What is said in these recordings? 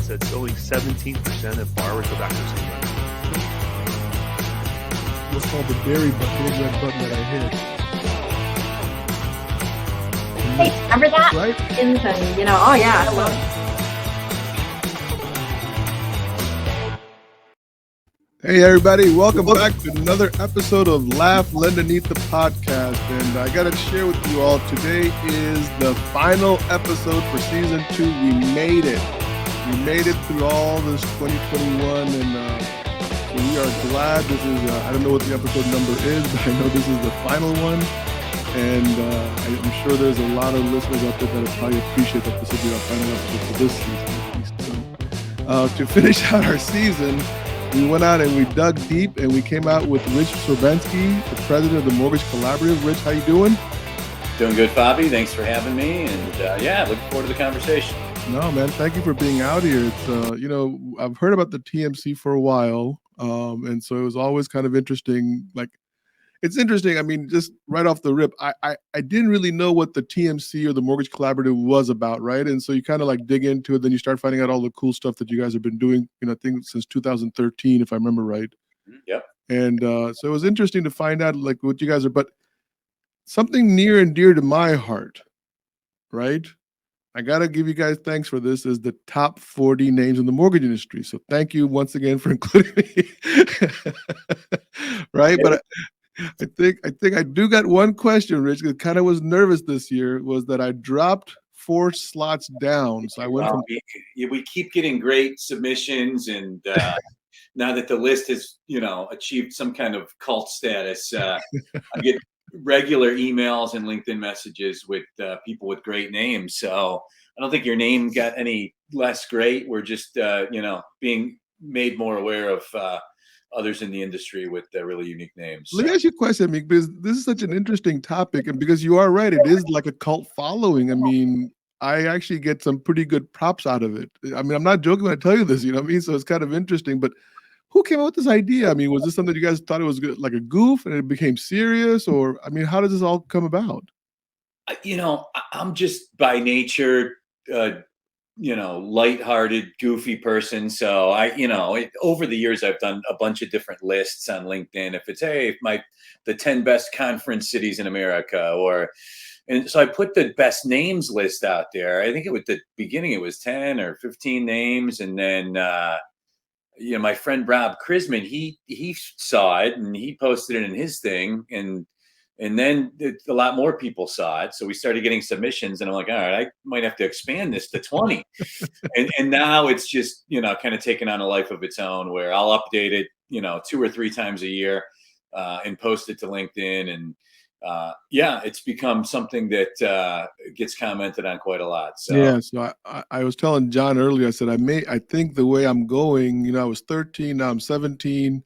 is that only 17% of borrowers go back to the same lender. What's called the big red button that I hit. Hey, remember that? Right? And, oh yeah, I love it. Hey everybody, welcome back to another episode of Laugh Underneath the podcast. And I gotta share with you all, today is the final episode for season 2. We made it. We made it through all this 2021, and we are glad. This is, I don't know what the episode number is, but I know this is the final one. And I'm sure there's a lot of listeners out there that will probably appreciate that this will be our final episode for this season, at least. So, to finish out our season, we went out and we dug deep, and we came out with Rich Swerbinsky, the president of the Mortgage Collaborative. Rich, how you doing? Doing good, Bobby. Thanks for having me. And looking forward to the conversation. No, man, thank you for being out here. It's, I've heard about the TMC for a while. And so it was always kind of interesting. Like, it's interesting. I mean, just right off the rip, I didn't really know what the TMC or the Mortgage Collaborative was about, right? And so you kind of like dig into it, then you start finding out all the cool stuff that you guys have been doing, I think since 2013, if I remember right. Yep. And so it was interesting to find out like what you guys are, but something near and dear to my heart, right? I got to give you guys thanks for this, is the top 40 names in the mortgage industry. So thank you once again for including me. Right? But I think I do got one question, Rich. I kind of was nervous this year, was that I dropped 4 slots down. So I went from... We keep getting great submissions, and now that the list has, achieved some kind of cult status, I get regular emails and LinkedIn messages with people with great names. So I don't think your name got any less great. We're just, being made more aware of others in the industry with really unique names. Let me ask you a question, because this is such an interesting topic, and because you are right, it is like a cult following. I mean, I actually get some pretty good props out of it. I mean, I'm not joking when I tell you this, you know what I mean? So it's kind of interesting, but who came up with this idea? I mean, was this something you guys thought it was good, like a goof, and it became serious? Or, I mean, how does this all come about? I'm just by nature, lighthearted, goofy person. So over the years, I've done a bunch of different lists on LinkedIn. If it's, the 10 best conference cities in America, and so I put the best names list out there. I think at the beginning it was 10 or 15 names. And then, my friend Rob Krisman, he saw it and he posted it in his thing, and then a lot more people saw it. So we started getting submissions, and I'm like, all right, I might have to expand this to 20. and now it's just, kind of taken on a life of its own, where I'll update it, 2 or 3 times a year, and post it to LinkedIn. And it's become something that gets commented on quite a lot. So yeah, so I was telling John earlier, I said, I think the way I'm going, I was 13, now I'm 17.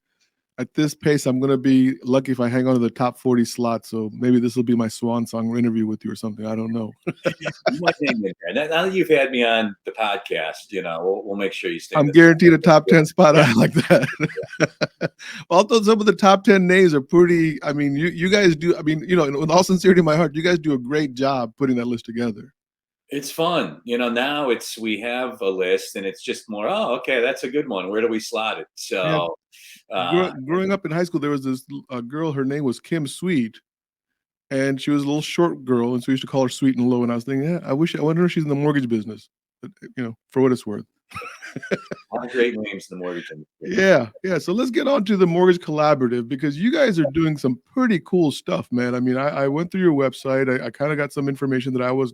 At this pace, I'm going to be lucky if I hang on to the top 40 slots. So maybe this will be my swan song interview with you or something. I don't know. You might hang in there. Now that you've had me on the podcast, we'll make sure you stay. I'm guaranteed a top 10 spot. I like that. Although some of the top 10 names are pretty, I mean, you guys do, I mean, with all sincerity in my heart, you guys do a great job putting that list together. It's fun. Now we have a list, and it's just more, okay, that's a good one. Where do we slot it? So growing up in high school, there was this girl, her name was Kim Sweet, and she was a little short girl, and so we used to call her Sweet and Low. And I was thinking, I wonder if she's in the mortgage business, but, for what it's worth. A lot of great names in the mortgage industry. Yeah. So let's get on to the Mortgage Collaborative, because you guys are doing some pretty cool stuff, man. I mean, I went through your website. I kind of got some information that I was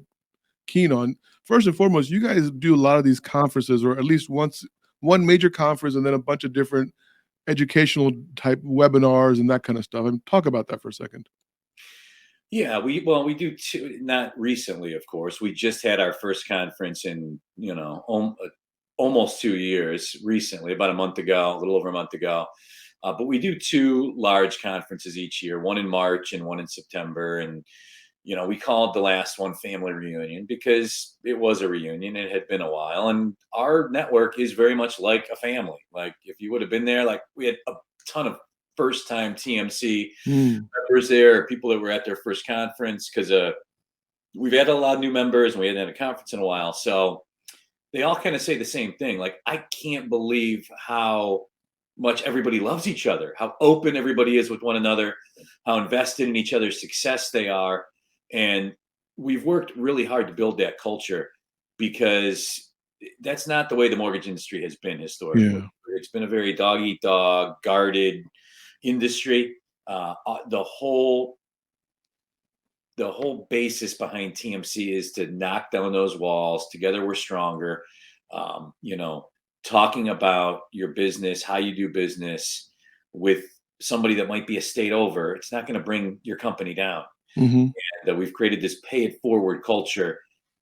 keen on. First and foremost, you guys do a lot of these conferences, or at least one major conference, and then a bunch of different educational type webinars and that kind of stuff. And talk about that for a second. Yeah, we do too. Not recently, of course. We just had our first conference in almost 2 years. Recently, about a little over a month ago. But we do 2 large conferences each year, one in March and one in September. And we called the last one Family Reunion because it was a reunion. It had been a while, and our network is very much like a family. Like, if you would have been there, like, we had a ton of first-time TMC members there, people that were at their first conference, because we've had a lot of new members, and we hadn't had a conference in a while. So they all kind of say the same thing. Like, I can't believe how much everybody loves each other, how open everybody is with one another, how invested in each other's success they are. And we've worked really hard to build that culture because that's not the way the mortgage industry has been historically. Yeah. It's been a very dog eat dog, guarded industry. The whole basis behind TMC is to knock down those walls. Together we're stronger. You know, talking about your business, how you do business with somebody that might be a state over, it's not going to bring your company down. Hmm. That we've created this pay it forward culture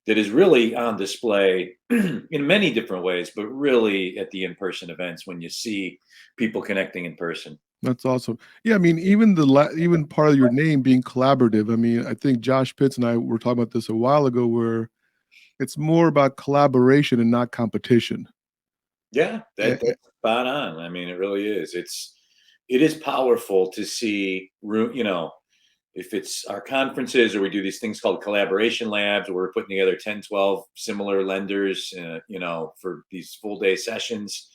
that is really on display in many different ways, but really at the in-person events when you see people connecting in person. That's awesome. Yeah, I mean, even even part of your name being collaborative. I mean, I think Josh Pitts and I were talking about this a while ago, where it's more about collaboration and not competition. Yeah, Yeah, that's spot on. I mean, it really is. It is powerful to see room, you know, if it's our conferences or we do these things called collaboration labs where we're putting together 10, 12 similar lenders, you know, for these full day sessions.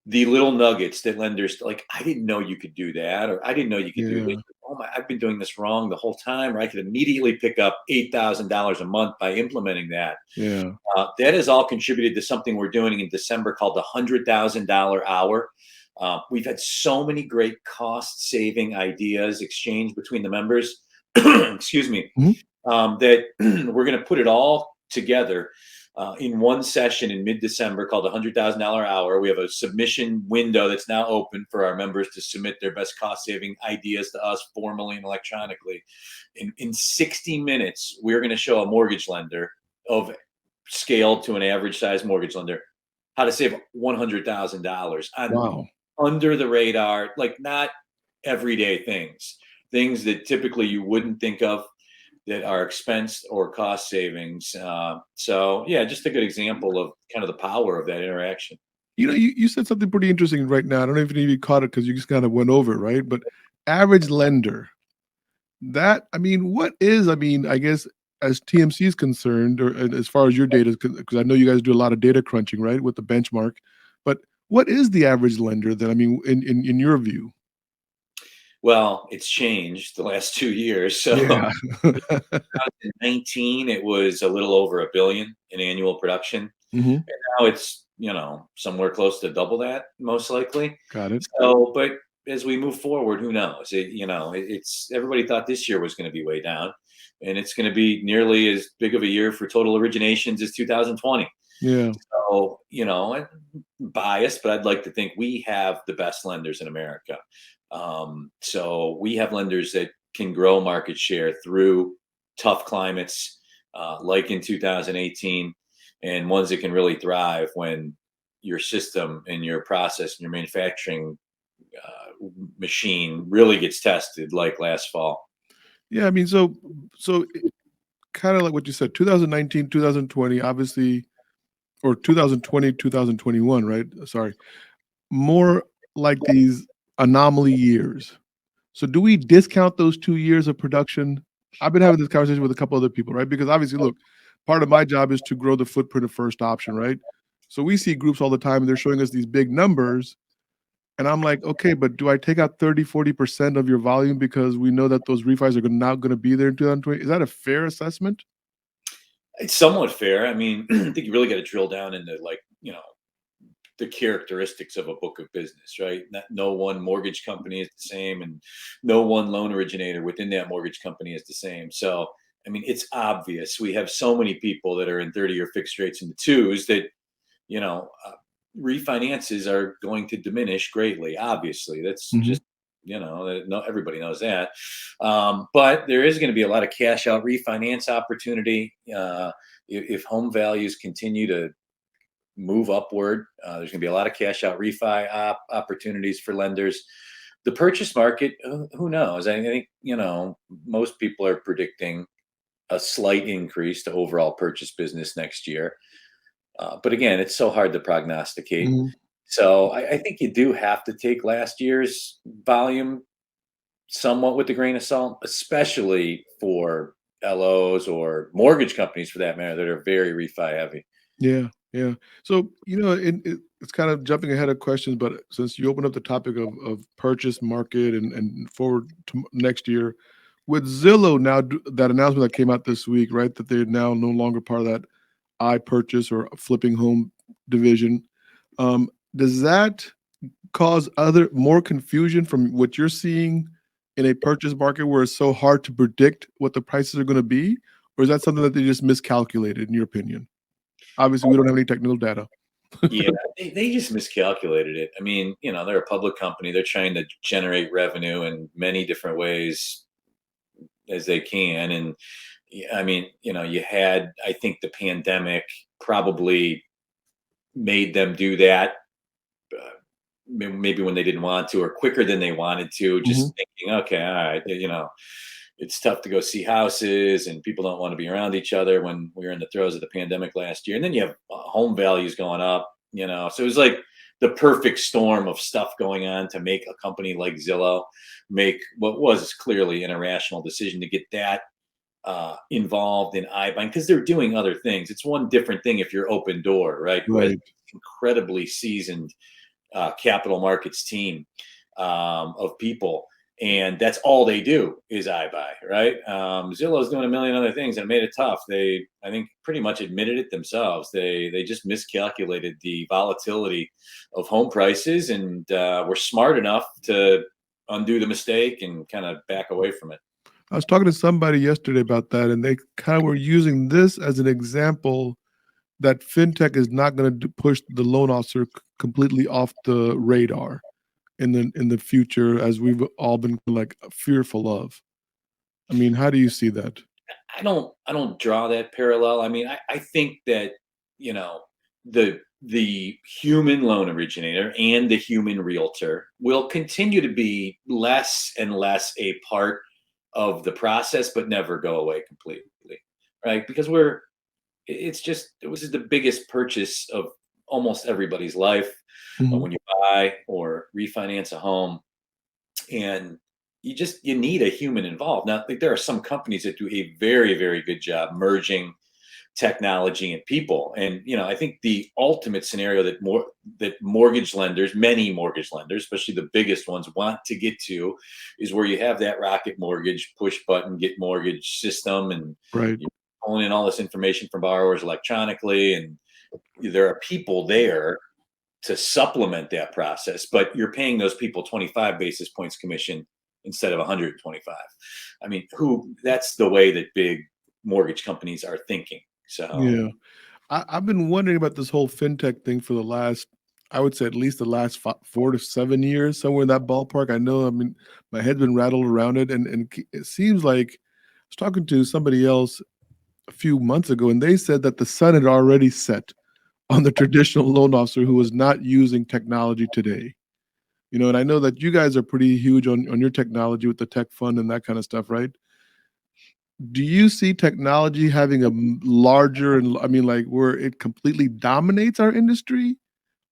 The little nuggets that lenders like, I didn't know you could do that, or I didn't know you could do this. yeah, Oh my, I've been doing this wrong the whole time, or I could immediately pick up $8,000 a month by implementing that. yeah. That has all contributed to something we're doing in December called the $100,000 hour. We've had so many great cost saving ideas exchanged between the members. Excuse me. Mhm. That we're going to put it all together in one session in mid-December called the $100,000 hour. We have a submission window that's now open for our members to submit their best cost-saving ideas to us formally and electronically. In 60 minutes, we're going to show a mortgage lender of scaled to an average size mortgage lender how to save $100,000 on Wow. under the radar, like not everyday things that typically you wouldn't think of that are expense or cost savings. So yeah, just a good example of kind of the power of that interaction. You know, you said something pretty interesting right now. I don't know if any of you caught it because you just kind of went over it, right? But average lender, that I mean, what is? I mean, I guess as TMC is concerned, or as far as your data, because I know you guys do a lot of data crunching, right, with the benchmark. But what is the average lender then? I mean, in your view? Well, it's changed the last 2 years. So Yeah. 2019, it was a little over a billion in annual production. Hmm. Now it's, you know, somewhere close to double that, most likely. Got it. So, but as we move forward, who knows? It's everybody thought this year was going to be way down, and it's going to be nearly as big of a year for total originations as 2020. Yeah. So, I'm biased, but I'd like to think we have the best lenders in America. So we have lenders that can grow market share through tough climates, like in 2018, and ones that can really thrive when your system and your process and your manufacturing machine really gets tested, like last fall. Yeah. I mean, so kind of like what you said, 2019, 2020, obviously, or 2020, 2021, right? Sorry, more like these anomaly years. So do we discount those 2 years of production? I've been having this conversation with a couple other people, right? Because obviously, look, part of my job is to grow the footprint of first option, right? So we see groups all the time and they're showing us these big numbers. And I'm like, okay, but do I take out 30, 40% of your volume because we know that those refis are not going to be there in 2020? Is that a fair assessment? It's somewhat fair. I mean, I think you really got to drill down into the characteristics of a book of business, right? No one mortgage company is the same, and no one loan originator within that mortgage company is the same. So, I mean, it's obvious. We have so many people that are in 30-year fixed rates in the twos that, you know, uh, refinances are going to diminish greatly. Obviously, that's Mhm. just, no, everybody knows that. But there is going to be a lot of cash out refinance opportunity. If home values continue to move upward. There's going to be a lot of cash out refi opportunities for lenders. The purchase market, who knows? I think, most people are predicting a slight increase to overall purchase business next year. But again, it's so hard to prognosticate. Mhm. So I think you do have to take last year's volume somewhat with a grain of salt, especially for LOs or mortgage companies for that matter that are very refi heavy. Yeah, yeah. So, it's kind of jumping ahead of questions, but since you opened up the topic of purchase market and forward to next year, with Zillow now, that announcement that came out this week, right, that they're now no longer part of that iPurchase or flipping home division. Does that cause more confusion from what you're seeing in a purchase market where it's so hard to predict what the prices are going to be? Or is that something that they just miscalculated, in your opinion? Obviously, we don't have any technical data. Yeah, they just miscalculated it. I mean, they're a public company. They're trying to generate revenue in many different ways as they can. And I mean, you had, I think the pandemic probably made them do that, uh, maybe when they didn't want to or quicker than they wanted to, Mhm. just thinking, okay, all right, it's tough to go see houses and people don't want to be around each other when we were in the throes of the pandemic last year. And then you have home values going up, so it was like the perfect storm of stuff going on to make a company like Zillow make what was clearly an irrational decision to get that involved in iBuying, because they're doing other things. It's one different thing if you're Open Door, right? Who has Right. incredibly seasoned capital markets team of people, and that's all they do is iBuy, right? Zillow's doing a million other things, and it made it tough. They, I think, pretty much admitted it themselves. They just miscalculated the volatility of home prices, and were smart enough to undo the mistake and kind of back away from it. I was talking to somebody yesterday about that, and they kind of were using this as an example that fintech is not going to push the loan officer completely off the radar in the future, as we've all been like fearful of. I mean, how do you see that? I don't draw that parallel. I mean, I think that, you know, the human loan originator and the human realtor will continue to be less and less a part of the process, but never go away completely. Right. Because it was the biggest purchase of almost everybody's life, Mhm. when you buy or refinance a home. And you need a human involved. Now, like, there are some companies that do a very, very good job merging technology and people. And I think the ultimate scenario that mortgage lenders, many mortgage lenders, especially the biggest ones, want to get to is where you have that Rocket Mortgage push button get mortgage system, and Right. you're pulling in all this information from borrowers electronically, and there are people there to supplement that process, but you're paying those people 25 basis points commission instead of 125. I mean, that's the way that big mortgage companies are thinking. So, Yeah. I've been wondering about this whole fintech thing for the last, I would say at least the last 4 to 7 years, somewhere in that ballpark. I know, I mean, my head's been rattled around it, and it seems like I was talking to somebody else a few months ago, and they said that the sun had already set on the traditional loan officer who was not using technology today. And I know that you guys are pretty huge on your technology with the tech fund and that kind of stuff, right? Do you see technology having a larger, and I mean, like, where it completely dominates our industry,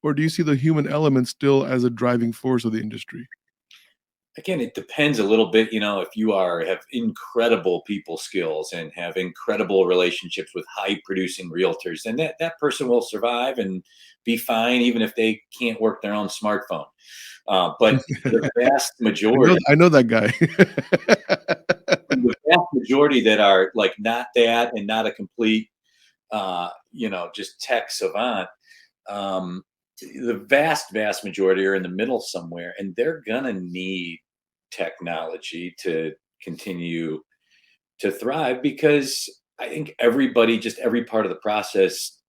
or do you see the human element still as a driving force of the industry? again, it depends a little bit. If you have incredible people skills and have incredible relationships with high producing realtors, then that person will survive and be fine, even if they can't work their own smartphone. But the vast majority I know that guy. the vast majority that are like not that, and not a complete just tech savant, um, the vast majority are in the middle somewhere, and they're gonna need technology to continue to thrive, because I think everybody, just every part of the process,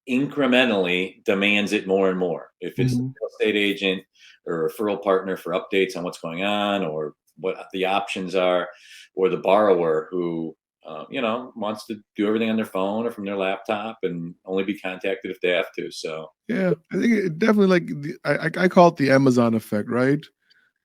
incrementally demands it more and more. If it's the Mhm. real estate agent or referral partner for updates on what's going on or what the options are, or the borrower who wants to do everything on their phone or from their laptop and only be contacted if they have to. So Yeah, I think it definitely, like, I call it the Amazon effect, right?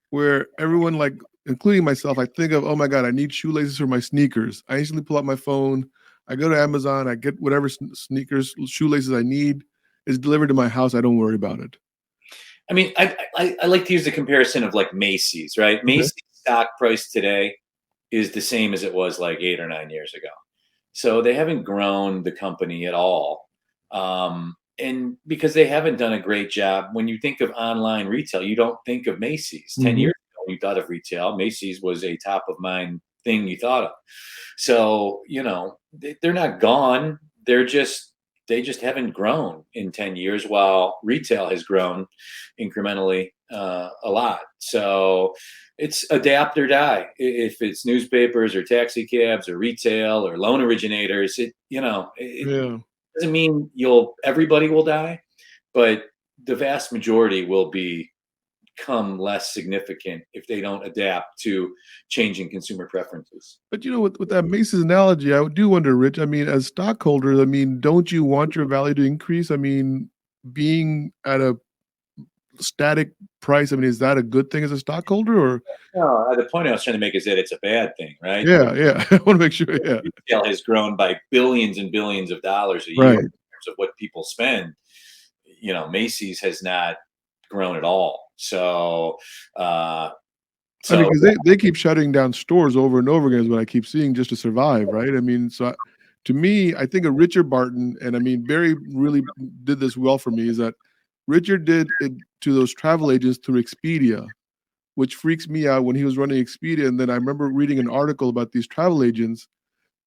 Where everyone, like, including myself, I think of, oh my God, I need shoelaces for my sneakers. I instantly pull out my phone, I go to Amazon, I get whatever sneakers, shoelaces I need. It's delivered to my house. I don't worry about it. I mean, I like to use the comparison of like Macy's, right? Okay. Macy's stock price today is the same as it was like 8 or 9 years ago. So they haven't grown the company at all. And because they haven't done a great job, when you think of online retail, you don't think of Macy's. 10 Mhm. years ago, when you thought of retail, Macy's was a top of mind thing you thought of. So, they're not gone. They just haven't grown in 10 years while retail has grown incrementally a lot. So it's adapt or die. If it's newspapers or taxi cabs or retail or loan originators, it Yeah. doesn't mean everybody will die, but the vast majority will become less significant if they don't adapt to changing consumer preferences. But with that Macy's analogy, I do wonder, Rich. I mean, as stockholders, I mean, don't you want your value to increase? I mean, being at a static price, I mean, is that a good thing as a stockholder or No, the point I was trying to make is that it's a bad thing, right? yeah, yeah. I want to make sure, yeah. Retail has grown by billions and billions of dollars a year in Right. terms of what people spend. Macy's has not grown at all. So, uh, I mean, so because they keep shutting down stores over and over again is what I keep seeing just to survive, right? I mean, to me, I think a Richard Barton, and I mean, Barry really did this well for me, is that Richard did it to those travel agents through Expedia, which freaks me out when he was running Expedia. And then I remember reading an article about these travel agents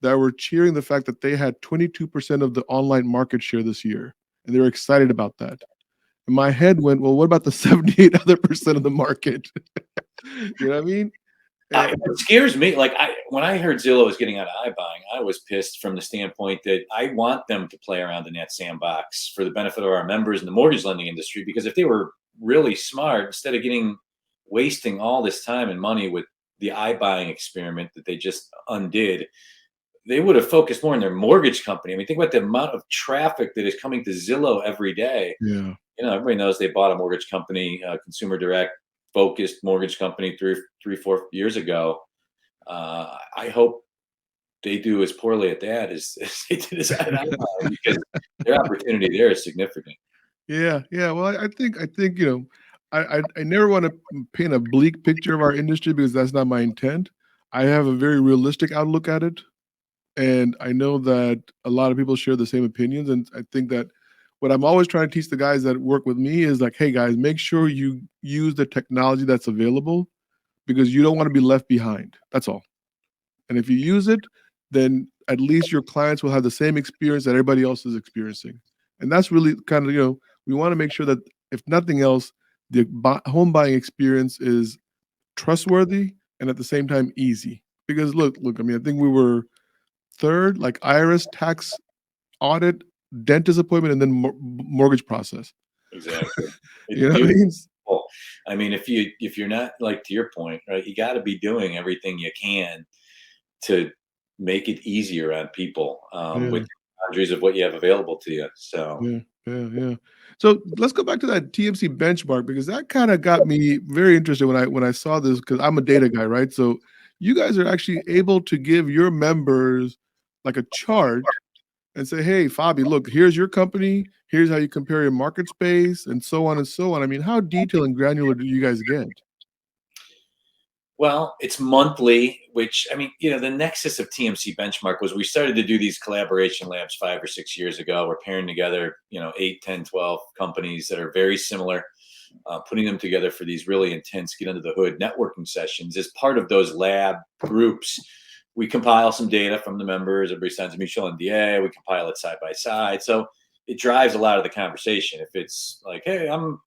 that were cheering the fact that they had 22% of the online market share this year. And they were excited about that. And my head went, well, what about the 78 other percent of the market? You know what I mean? And it scares me. Like when I heard Zillow was getting out of iBuying, I was pissed from the standpoint that I want them to play around in that sandbox for the benefit of our members in the mortgage lending industry. Because if they were really smart, instead of wasting all this time and money with the iBuying experiment that they just undid, they would have focused more on their mortgage company. I mean, think about the amount of traffic that is coming to Zillow every day. yeah. Everybody knows they bought a mortgage company, consumer direct focused mortgage company 4 years ago. I hope they do as poorly at that as they did as at iBuying, because their opportunity there is significant. Yeah, yeah. Well, I think I never want to paint a bleak picture of our industry because that's not my intent. I have a very realistic outlook at it, and I know that a lot of people share the same opinions. And I think that what I'm always trying to teach the guys that work with me is like, hey guys, make sure you use the technology that's available because you don't want to be left behind. That's all. And if you use it, then at least your clients will have the same experience that everybody else is experiencing. And that's really kind of, we want to make sure that if nothing else, the home buying experience is trustworthy and at the same time easy. Because look, I mean, I think we were third, like IRS tax audit, dentist appointment, and then mortgage process. Exactly. It's You know what I mean? beautiful. I mean, if you're not, like, to your point, right, you got to be doing everything you can to make it easier on people, Yeah. with the boundaries of what you have available to you. So Yeah, yeah, yeah. So let's go back to that TMC benchmark because that kind of got me very interested when I saw this because I'm a data guy, right? So you guys are actually able to give your members like a chart and say, "Hey, Fabi, look, here's your company. Here's how you compare your market space, and so on and so on." I mean, how detailed and granular do you guys get? Well, it's monthly, which, I mean, the nexus of TMC Benchmark was we started to do these collaboration labs 5 or 6 years ago. We're pairing together, 8, 10, 12 companies that are very similar, putting them together for these really intense get under the hood networking sessions. As part of those lab groups, we compile some data from the members. Everybody signs a mutual NDA. We compile it side by side. So it drives a lot of the conversation. If it's like, hey, I'm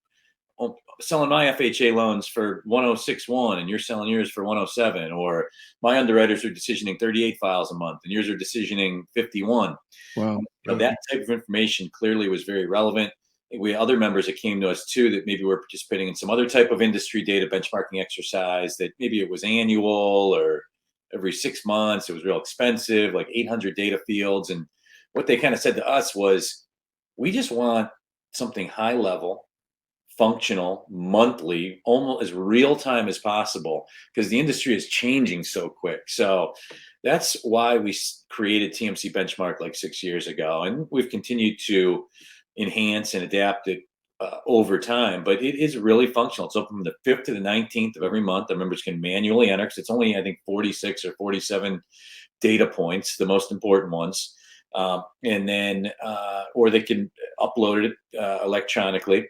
selling my FHA loans for 1061 and you're selling yours for 107, or my underwriters are decisioning 38 files a month and yours are decisioning 51. Wow. That type of information clearly was very relevant. We had other members that came to us too that maybe were participating in some other type of industry data benchmarking exercise that maybe it was annual or every 6 months. It was real expensive, like 800 data fields. And what they kind of said to us was, we just want something high level, functional, monthly, almost as real time as possible, because the industry is changing so quick. So that's why we created TMC Benchmark like 6 years ago, and we've continued to enhance and adapt it over time. But it is really functional. It's open from the 5th to the 19th of every month. The members can manually enter because it's only, I think, 46 or 47 data points, the most important ones. And then, or they can upload it electronically.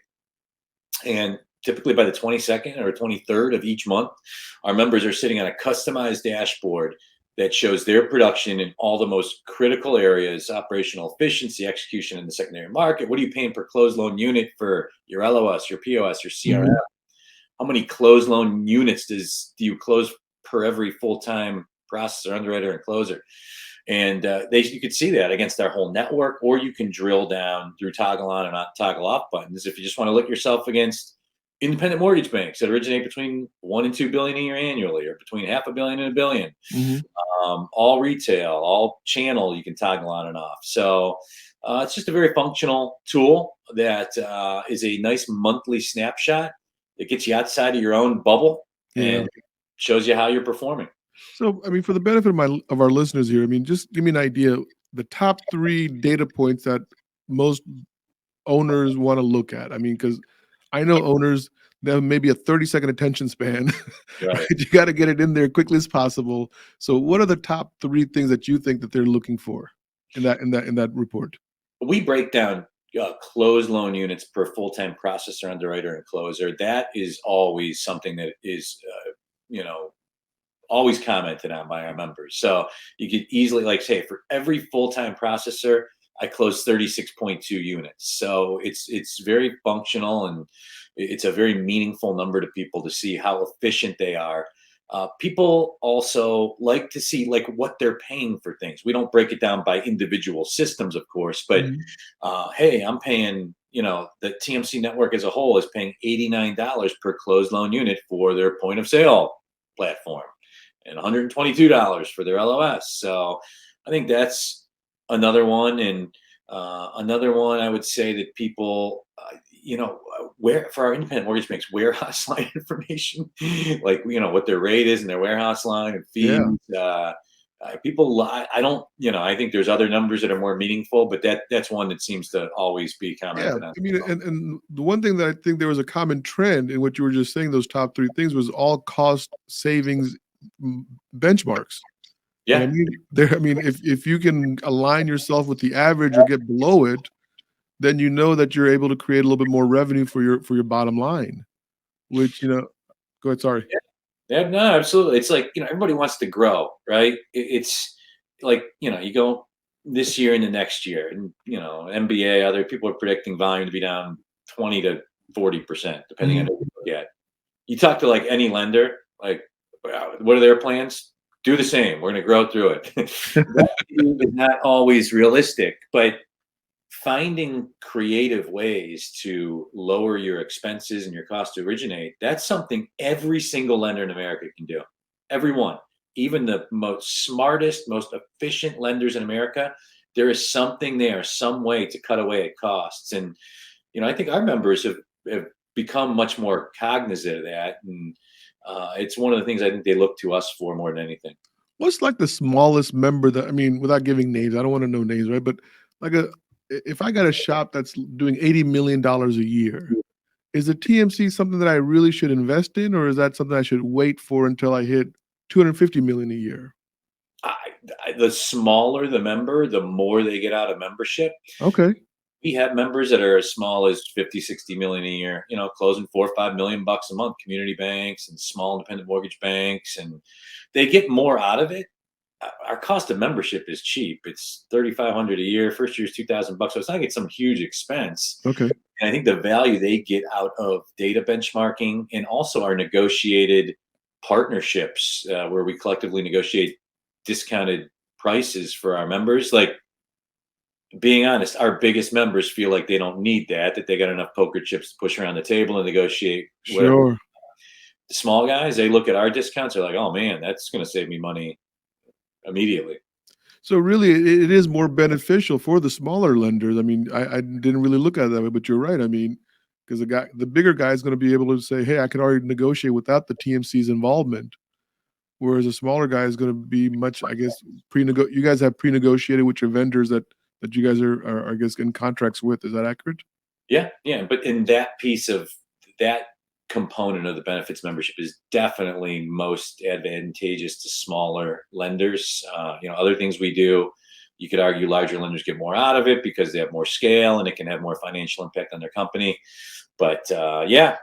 And typically by the 22nd or 23rd of each month, our members are sitting on a customized dashboard that shows their production in all the most critical areas: operational efficiency, execution in the secondary market. What are you paying per closed loan unit for your LOS, your POS, your CRM? Mhm. How many closed loan units do you close per every full-time processor, underwriter, and closer? And you could see that against our whole network, or you can drill down through toggle on and toggle off buttons if you just want to look yourself against independent mortgage banks that originate between 1 and 2 billion a year annually, or between half a billion and a billion. Mhm. All retail, all channel, you can toggle on and off. So it's just a very functional tool that is a nice monthly snapshot that gets you outside of your own bubble Yeah. and shows you how you're performing. So, I mean, for the benefit of our listeners here, I mean, just give me an idea, the top 3 data points that most owners wanna look at. I mean, because I know owners, they have maybe a 30-second attention span, Right. right? You gotta get it in there quickly as possible. So what are the top 3 things that you think that they're looking for in that report? We break down closed loan units per full-time processor, underwriter, and closer. That is always something that is, you know, always commented on by our members. So you could easily, like, say, for every full-time processor, I close 36.2 units. So it's very functional, and it's a very meaningful number to people to see how efficient they are. People also like to see like what they're paying for things. We don't break it down by individual systems, of course, but Mhm. hey, I'm paying, the TMC network as a whole is paying $89 per closed loan unit for their point of sale platform, and $122 for their LOS. So I think that's another one. And another one I would say that people, where for our independent mortgage banks, warehouse line information, like, what their rate is and their warehouse line and fees. Yeah. I don't, I think there's other numbers that are more meaningful, but that's one that seems to always be Yeah, commented on. I mean, and the one thing that I think there was a common trend in what you were just saying, those top 3 things was all cost savings benchmarks. And I Yeah. mean, if you can align yourself with the average or get below it, then you know that you're able to create a little bit more revenue for your bottom line, which, go ahead, sorry. Yeah, no, absolutely. It's like, everybody wants to grow, right? It's like, you go this year and the next year, and, MBA, other people are predicting volume to be down 20 to 40%, depending on Mhm. who you look at. You talk to like any lender, like, wow, what are their plans? Do the same. We're going to grow through it. That is not always realistic, but finding creative ways to lower your expenses and your cost to originate, that's something every single lender in America can do. Everyone, even the most smartest, most efficient lenders in America, there is something there, some way to cut away at costs. And, I think our members have become much more cognizant of that. And it's one of the things I think they look to us for more than anything. What's like the smallest member that, I mean, without giving names, I don't wanna know names, right? But like if I got a shop that's doing $80 million a year, is the TMC something that I really should invest in, or is that something I should wait for until I hit 250 million a year? I, the smaller the member, the more they get out of membership. Okay. We have members that are as small as 50, 60 million a year, closing 4 or 5 million bucks a month, community banks and small independent mortgage banks, and they get more out of it. Our cost of membership is cheap. It's 3,500 a year. First year's 2,000 bucks. So it's not like it's some huge expense. Okay. And I think the value they get out of data benchmarking, and also our negotiated partnerships, where we collectively negotiate discounted prices for our members. Like, being honest, our biggest members feel like they don't need that they got enough poker chips to push around the table and negotiate whatever. Sure. The small guys, they look at our discounts, they're like, oh man, that's going to save me money immediately. So really, it is more beneficial for the smaller lenders. I mean, I didn't really look at it that way, but you're right. I mean, because the bigger guy is going to be able to say, "Hey, I can already negotiate without the TMC's involvement," whereas a smaller guy is going to be much, I guess, You guys have pre-negotiated with your vendors that you guys are, I guess, in contracts with. Is that accurate? Yeah, yeah. But in that piece of that component of the benefits membership is definitely most advantageous to smaller lenders. Other things we do, You could argue larger lenders get more out of it because they have more scale and it can have more financial impact on their company. But yeah,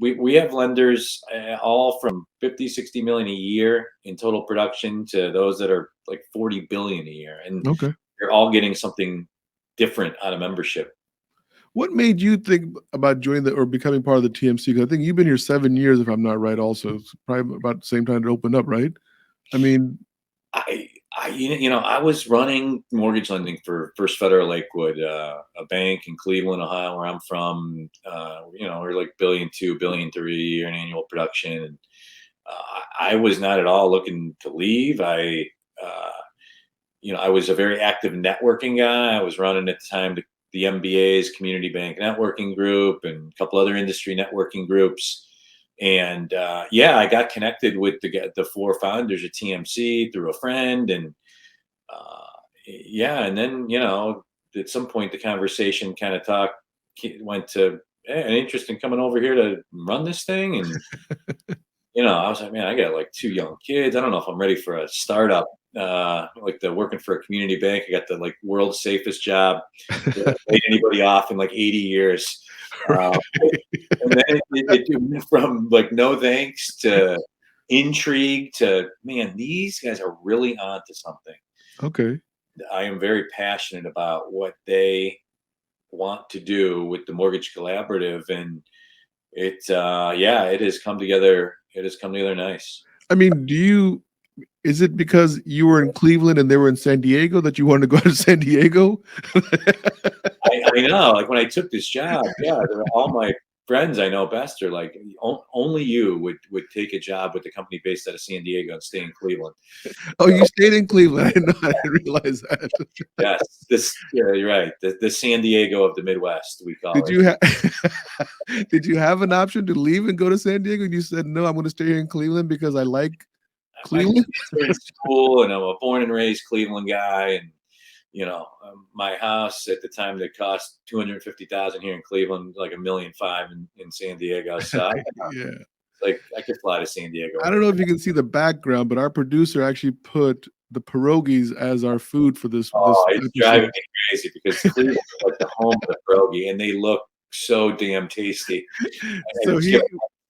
we have lenders all from 50, 60 million a year in total production to those that are like 40 billion a year. And Okay. you're all getting something different out of membership. What made you think about joining or becoming part of the TMC? Because I think you've been here 7 years, if I'm not right. Also, it's probably about the same time it opened up, right? I mean, I was running mortgage lending for First Federal Lakewood, a bank in Cleveland, Ohio, where I'm from. We're like $1.2 billion, $1.3 billion a year in annual production. And I was not at all looking to leave. I was a very active networking guy. I was running at the time the MBA's Community Bank Networking Group and a couple other industry networking groups. And I got connected with the four founders at TMC through a friend, and and then at some point the conversation kind of went to an interest in coming over here to run this thing, and I was like, man, I got like 2 young kids. I don't know if I'm ready for a startup. Like working for a community bank, I got the like world's safest job. Laid anybody off in like 80 years. And then it went from like no thanks to intrigue to, man, these guys are really onto something. okay. I am very passionate about what they want to do with the Mortgage Collaborative, and it has come together. It has come together nice. I mean, is it because you were in Cleveland and they were in San Diego that you wanted to go to San Diego? I know, like when I took this job, all my friends I know best are like, only you would take a job with a company based out of San Diego and stay in Cleveland. Oh, you stayed in Cleveland. I didn't realize that. Yes, you're right. The San Diego of the Midwest, we call it. Did you have an option to leave and go to San Diego? And you said, no, I'm going to stay here in Cleveland because I like Cleveland? My kids are in school, and I'm a born and raised Cleveland guy, and my house at the time that cost $250,000 here in Cleveland, like $1.5 million in San Diego. So I could fly to San Diego. I don't know if you can see the background, but our producer actually put the pierogis as our food for this. It's driving me crazy because Cleveland is like the home of the pierogi, and they look so damn tasty. So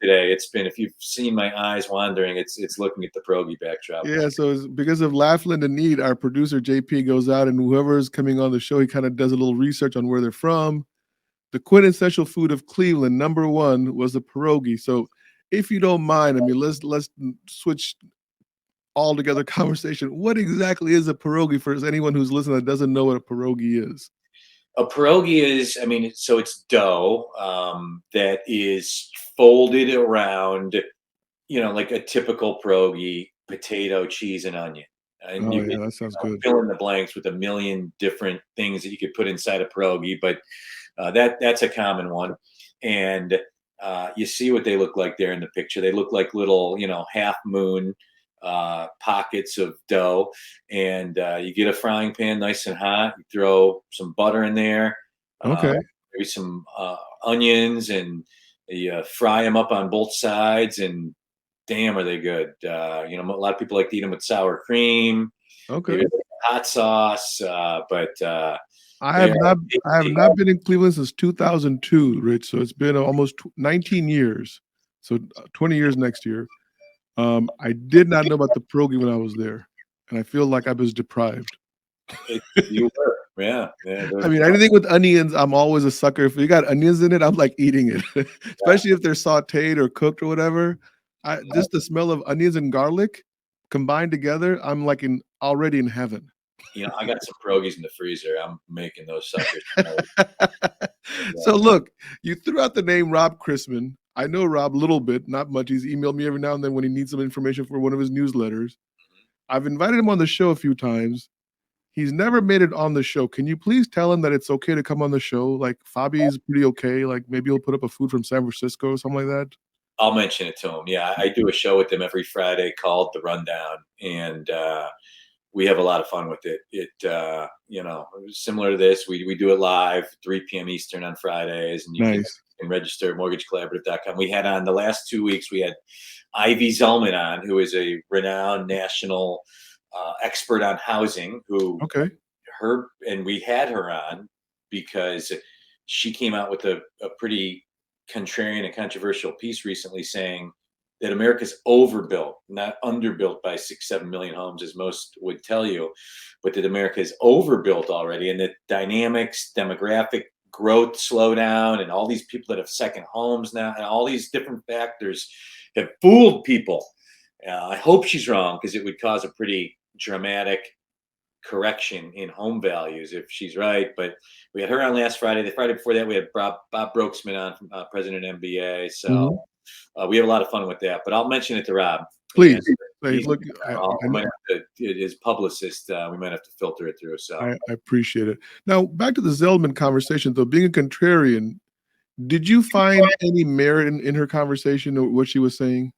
today, if you've seen my eyes wandering, it's looking at the pierogi backdrop. Yeah, so it's because of Laugh, Lend, and Need, our producer JP goes out, and whoever's coming on the show, he kind of does a little research on where they're from. The quintessential food of Cleveland, number 1, was the pierogi. So if you don't mind, I mean, let's switch all together conversation. What exactly is a pierogi for anyone who's listening that doesn't know what a pierogi is? A pierogi is, it's dough that is folded around, like a typical pierogi, potato, cheese, and onion. And that sounds good. Fill in the blanks with a million different things that you could put inside a pierogi, but that's a common one. And you see what they look like there in the picture. They look like little, half moon pockets of dough, and you get a frying pan nice and hot. You throw some butter in there, maybe some onions, and you fry them up on both sides, and damn, are they good. A lot of people like to eat them with sour cream, hot sauce, but I have not been in Cleveland since 2002, Rich, so it's been almost 19 years, so 20 years next year. I did not know about the pierogi when I was there, and I feel like I was deprived. You were, yeah. I mean, anything with onions, I'm always a sucker. If you got onions in it, I'm like eating it, especially if they're sautéed or cooked or whatever. Just the smell of onions and garlic combined together, I'm like already in heaven. I got some pierogis in the freezer. I'm making those suckers. So look, you threw out the name Rob Chrisman. I know Rob a little bit, not much. He's emailed me every now and then when he needs some information for one of his newsletters. I've invited him on the show a few times. He's never made it on the show. Can you please tell him that it's okay to come on the show? Like Fabi is pretty okay. Like maybe he'll put up a food from San Francisco or something like that. I'll mention it to him. Yeah, I do a show with him every Friday called The Rundown, and we have a lot of fun with it. It similar to this. We do it live, 3 p.m. Eastern on Fridays, and you can register at mortgagecollaborative.com. We had on the last 2 weeks, we had Ivy Zellman on, who is a renowned national expert on housing who Okay. we had her on because she came out with a pretty contrarian and controversial piece recently saying that America's overbuilt, not underbuilt by 6-7 million homes, as most would tell you, but that America is overbuilt already, and that dynamics, demographic growth slowdown, and all these people that have second homes now, and all these different factors have fooled people. I hope she's wrong because it would cause a pretty dramatic correction in home values if she's right. But we had her on last Friday. The Friday before that, we had Bob Brokesman on, from president of MBA. So we have a lot of fun with that. But I'll mention it to Rob. Please. And Hey, look, we might have to, his publicist, we might have to filter it through. So I appreciate it. Now, back to the Zeldman conversation, though, being a contrarian, did you find any merit in her conversation or what she was saying?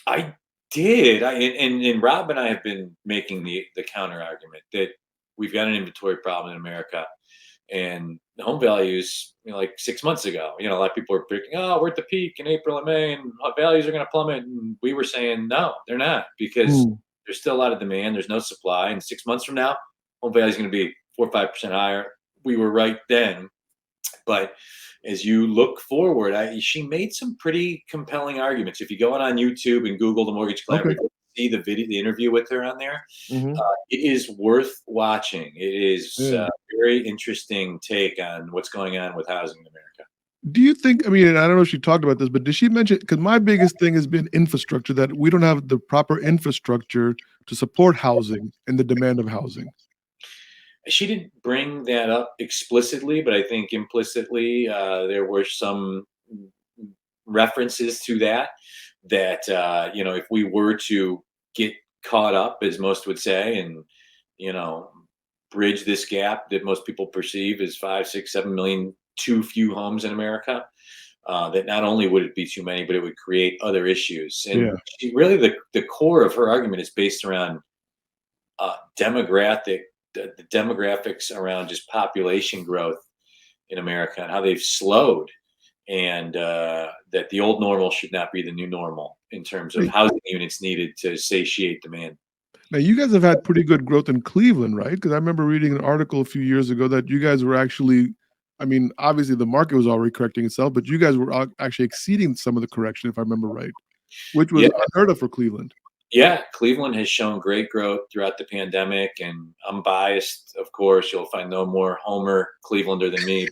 I did. And Rob and I have been making the counter argument that we've got an inventory problem in America, and the home values, like 6 months ago, a lot of people were predicting, oh, we're at the peak in April and May, and values are going to plummet. And we were saying, no, they're not, because there's still a lot of demand. There's no supply. And 6 months from now, home value is going to be 4 or 5% higher. We were right then. But as you look forward, she made some pretty compelling arguments. If you go on YouTube and Google the Mortgage Collaborative, see the video, the interview with her on there. It is worth watching. It is a very interesting take on what's going on with housing in America. Do you think, I mean, I don't know if she talked about this, but did she mention, because my biggest thing has been infrastructure, that we don't have the proper infrastructure to support housing and the demand of housing? She didn't bring that up explicitly, but I think implicitly there were some references to that, if we were to get caught up, as most would say, and, bridge this gap that most people perceive as 5, 6, 7 million too few homes in America, that not only would it be too many, but it would create other issues. And she really, the core of her argument is based around the demographics around just population growth in America and how they've slowed, and that the old normal should not be the new normal in terms of housing units needed to satiate demand. Now, you guys have had pretty good growth in Cleveland, right? Because I remember reading an article a few years ago that you guys were actually, I mean, obviously the market was already correcting itself, but you guys were actually exceeding some of the correction, if I remember right, which was unheard of for Cleveland. Yeah, Cleveland has shown great growth throughout the pandemic, and I'm biased, of course. You'll find no more Homer Clevelander than me.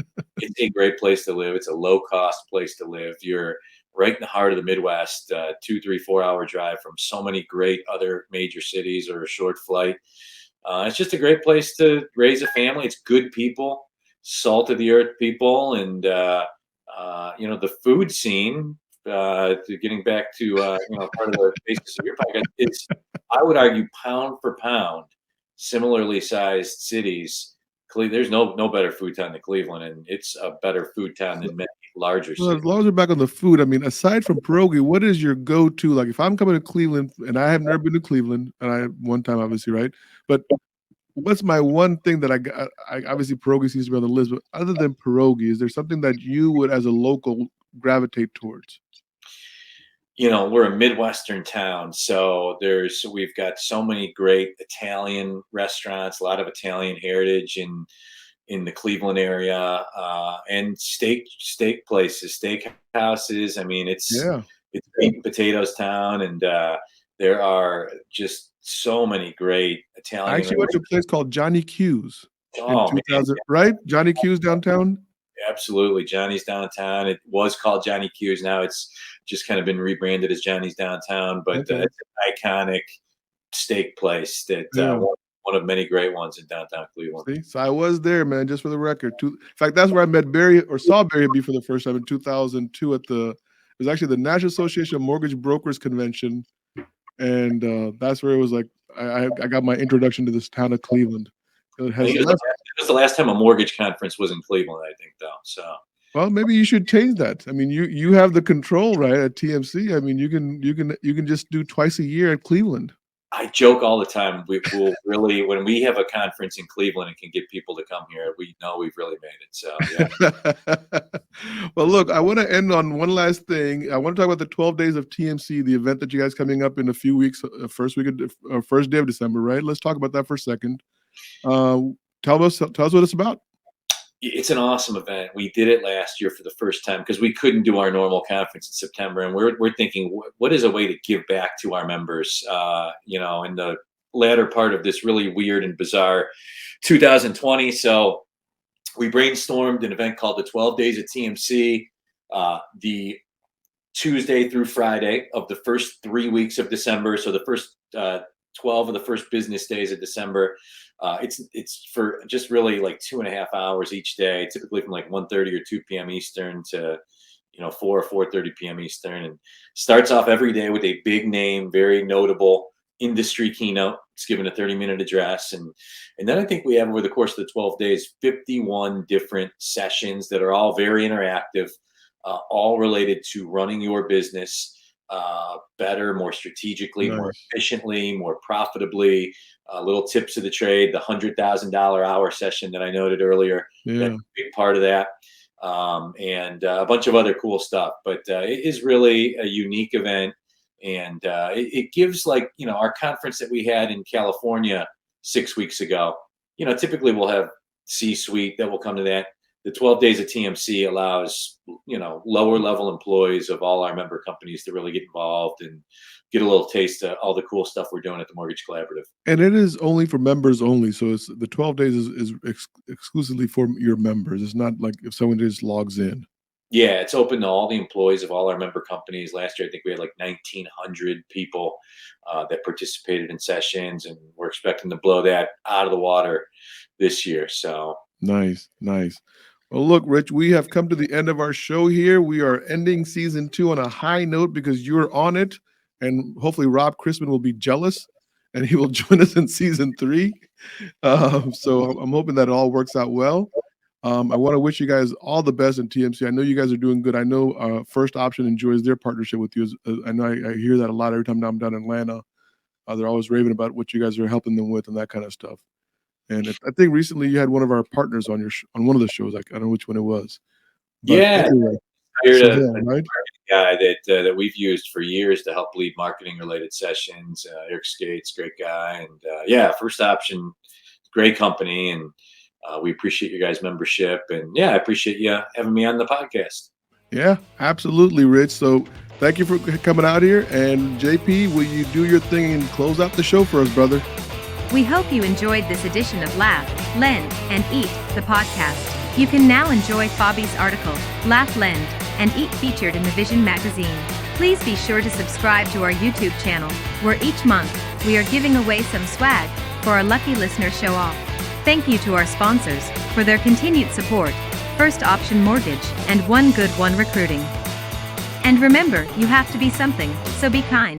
But it's a great place to live. It's a low-cost place to live. You're right in the heart of the Midwest, 2, 3, 4-hour drive from so many great other major cities, or a short flight. It's just a great place to raise a family. It's good people, salt of the earth people, and the food scene. Getting back to part of the basis of your podcast is, I would argue, pound for pound, similarly sized cities, there's no better food town than Cleveland, and it's a better food town than many larger cities. As long as we're back on the food, I mean, aside from pierogi, what is your go-to? Like, if I'm coming to Cleveland, and I have never been to Cleveland, and I one time, obviously, right? But what's my one thing that I obviously pierogi seems to be on the list, but other than pierogi, is there something that you would, as a local, gravitate towards? We're a Midwestern town, so we've got so many great Italian restaurants, a lot of Italian heritage in the Cleveland area, and steak places, steak houses. I mean, it's meat and potatoes town, and there are just so many great Italian. I actually went to a place called Johnny Q's in 2000, right? Johnny Q's downtown. Absolutely, Johnny's downtown. It was called Johnny Q's. Now it's just kind of been rebranded as Johnny's downtown. But it's an iconic steak place that one of many great ones in downtown Cleveland. See? So I was there, man. Just for the record, in fact, that's where I met Barry, or saw Barry B for the first time in 2002 it was actually the National Association of Mortgage Brokers Convention, and that's where it was like I got my introduction to this town of Cleveland. It was the last time a mortgage conference was in Cleveland, I think, though. So, well, maybe you should change that. I mean, you have the control, right, at TMC. I mean, you can just do twice a year at Cleveland. I joke all the time. We will really, when we have a conference in Cleveland and can get people to come here, we know we've really made it. So, yeah. Well, look, I want to end on one last thing. I want to talk about the 12 Days of TMC, the event that you guys coming up in a few weeks, first day of December, right? Let's talk about that for a second. Tell us what it's about. It's an awesome event. We did it last year for the first time because we couldn't do our normal conference in September, and we're thinking, what is a way to give back to our members? In the latter part of this really weird and bizarre 2020. So we brainstormed an event called the 12 Days of TMC, the Tuesday through Friday of the first 3 weeks of December. So the first 12 of the first business days of December. It's for just really like 2.5 hours each day, typically from like 1:30 or 2 p.m. Eastern to 4 or 4:30 p.m. Eastern, and starts off every day with a big name, very notable industry keynote. It's given a 30-minute address, and then I think we have over the course of the 12 days 51 different sessions that are all very interactive, all related to running your business better, more strategically, Nice. more efficiently, more profitably. Little tips of the trade, the $100,000 hour session that I noted earlier. Yeah. That's a big part of that. And a bunch of other cool stuff. But it is really a unique event. And it gives, like, our conference that we had in California 6 weeks ago. Typically we'll have C-suite that will come to that. The 12 Days of TMC allows, lower level employees of all our member companies to really get involved and get a little taste of all the cool stuff we're doing at the Mortgage Collaborative. And it is only for members only. So it's the 12 days is exclusively for your members. It's not like if someone just logs in. Yeah, it's open to all the employees of all our member companies. Last year, I think we had like 1,900 people that participated in sessions, and we're expecting to blow that out of the water this year. So Nice. Well, look, Rich, we have come to the end of our show here. We are ending season 2 on a high note because you're on it, and hopefully Rob Chrisman will be jealous and he will join us in season 3. So I'm hoping that it all works out well. I want to wish you guys all the best in TMC. I know you guys are doing good. I know First Option enjoys their partnership with you. I know I hear that a lot every time I'm down in Atlanta. They're always raving about what you guys are helping them with and that kind of stuff. And I think recently you had one of our partners on on one of the shows. I don't know which one it was. But yeah, anyway, right? Guy that we've used for years to help lead marketing related sessions. Eric Skates, great guy, and First Option, great company, and we appreciate your guys' membership, and I appreciate you having me on the podcast. Yeah, absolutely, Rich. So thank you for coming out here. And JP, will you do your thing and close out the show for us, brother? We hope you enjoyed this edition of Laugh, Lend, and Eat, the podcast. You can now enjoy Fabi's article, Laugh, Lend, and Eat, featured in the Vision magazine. Please be sure to subscribe to our YouTube channel, where each month we are giving away some swag for our lucky listener show off. Thank you to our sponsors for their continued support, First Option Mortgage and One Good One Recruiting. And remember, you have to be something, so be kind.